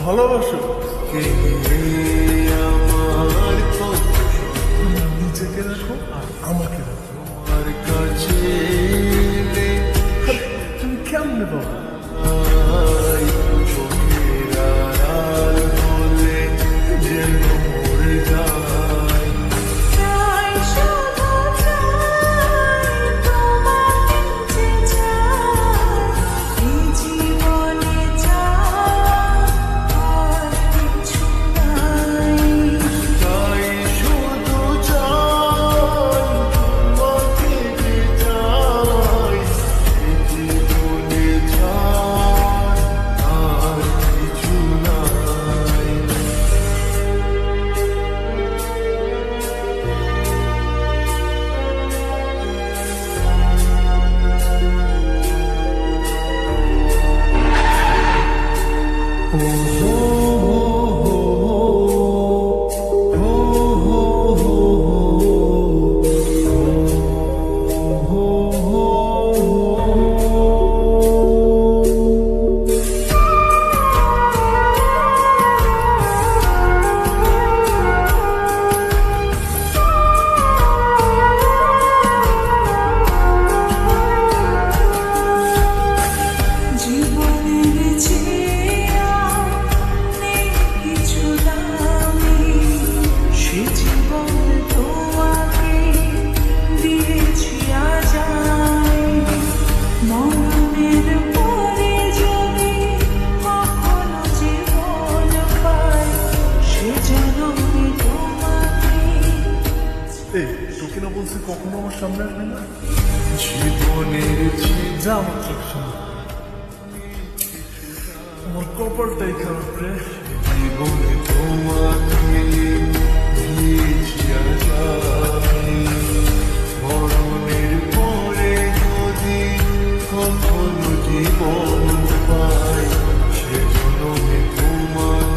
ভালোবাসো আমার নিজেকে রাখো আর আমাকে রাখো আর কাছে তুমি কেমনে বাবা চোখের আড়াল হলে যেন মরে যায়। চাই শুধু চাই তোমাকে যে চাই এই জীবনে চাই আর কিছু নাই। তাই শুধু চাই তোমাকে যে চাই এই জীবনে চাই আর কিছু নাই। জীবনের চেয়ে নেই কিছু দামি, সে জীবন তোমাকে দিয়েছি আজ আমি। মরণের পরে যদি কখনো জীবন পাই, সে জন্মে তোমাকে। এই তোকে না বলছি কখনো আমার সামনে আসবি না জীবনের যা আমার চোখ সামনে আমার কপালটাই খারাপ রে জীবনে তোমাকে দিয়েছি আজ আমি। মরণের পরে যদি কখনো জীবন পাই সে জন্মে তোমাকে